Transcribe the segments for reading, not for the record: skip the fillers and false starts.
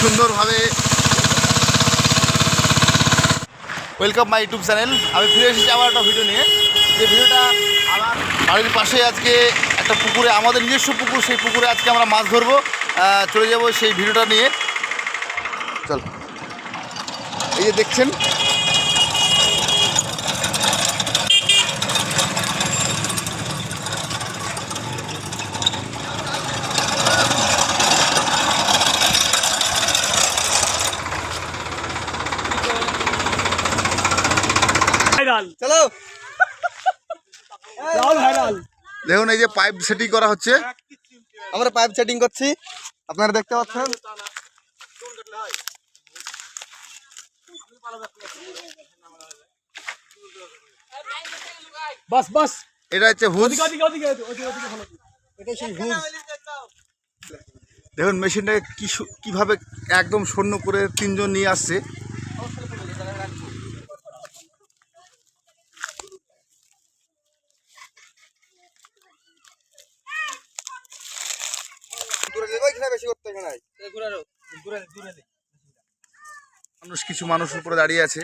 সুন্দরভাবে welcome my YouTube channel. আমি ফিরে এসেছি আবার একটা ভিডিও নিয়ে। যে ভিডিওটা আমার বাড়ির পাশে আজকে একটা পুকুরে, আমাদের নিজস্ব পুকুর, সেই পুকুরে আজকে আমরা মাছ ধরবো। চলে যাব সেই ভিডিওটা নিয়ে। চল, এই যে দেখছেন চলো দেখুন, এই যে পাইপ সেটিং করা হচ্ছে। আমরা পাইপ সেটিং করছি, আপনারা দেখতে পাচ্ছেন। বাস বাস, এটা হচ্ছে হুজ। এটা সেই হুজ। দেখুন মেশিনটাকে কিভাবে একদম শূন্য করে তিনজন নিয়ে আসছে। কিছু মানুষ উপরে দাঁড়িয়ে আছে।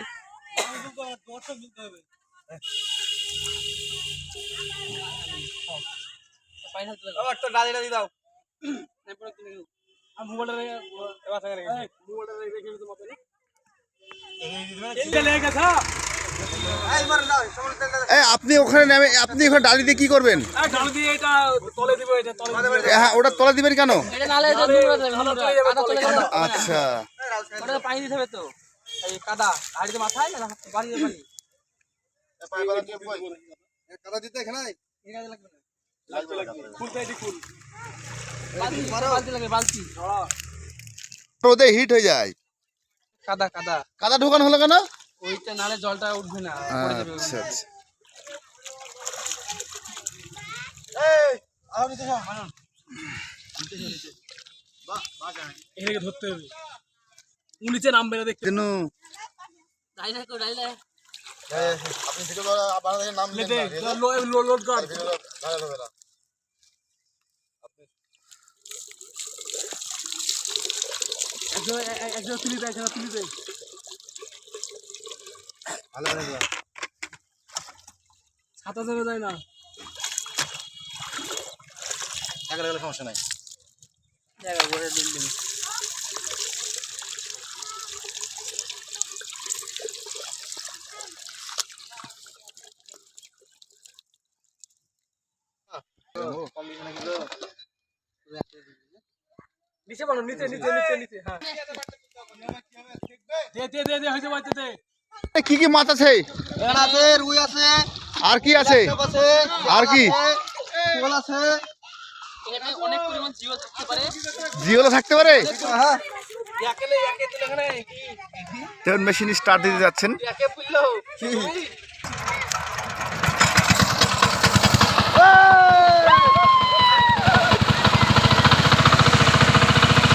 আপনি ওখানে নেমে, আপনি ওখানে ডালি দিয়ে কি করবেন? হ্যাঁ, ওটা তলে দিবেন কেন? আচ্ছা, পানি দিতে হবে তো, এই কাদা হাড়িতে মাথায় বাড়ি কাদা দিতে এখানে বালতি লাগে, বালতি ওদের হিট হয়ে যায়। কাদা কাদা কাদা ঢোকানো হলো কেন? ওইটা নালে জলটা উঠবে না। আচ্ছা আচ্ছা, এখানে ধরতে হবে, নিচে নামবে না দেখতে। আপনি ভিডিও বানানোর নাম লোড কর। একজন তুলি দেয়, একজন তুলি দেয়। ছাতা ধরে যায় না, সমস্যা নাই। নিচে বানো, নিচে নিচে নিচে নিচে। হ্যাঁ, দে দে দে দে, হইছে বাইতে দে। কি কি মাছ আছে? আছে, রুই আছে, আর কি আছে? আর কি? শোল আছে। এখানে অনেক পরিমাণ জিও থাকতে পারে। জিওলো থাকতে পারে। হ্যাঁ, একে তুলে এখানে দেখুন মেশিন স্টার্ট দিতে যাচ্ছেন। একে পুললো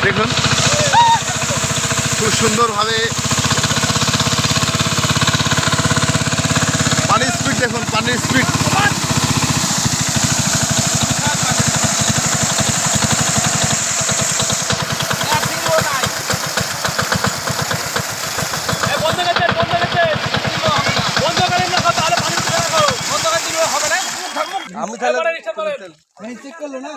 দেখুন খুব সুন্দরভাবে পানির স্পিড দেখুন, পানির স্পিড। আমি তাহলে চেক করলো না।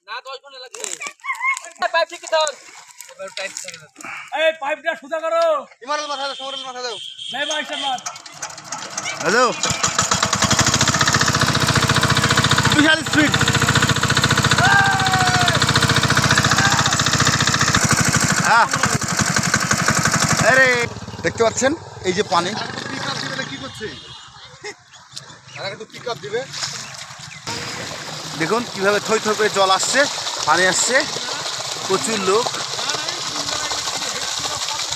না 10 ঘন্টা লাগবে। পাইপ ঠিক ধর, এবার টাইট করে দাও। এই পাইপটা সোজা করো। ইমারত মাথা দাও, সমরেল মাথা দাও। নাই ভাই মার। হ্যালো, বিশাল স্পিড। হ্যাঁ, আরে দেখতে পাচ্ছেন এই যে পানি। কি করছে? একটু পিক আপ দিবে। দেখুন কিভাবে থই থই করে জল আসছে, পানি আসছে, প্রচুর লোক।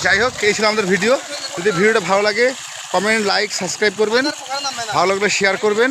যাই হোক, এই ছিল আমাদের ভিডিও। যদি ভিডিওটা ভালো লাগে কমেন্ট, লাইক, সাবস্ক্রাইব করবেন। ভালো লাগলে শেয়ার করবেন।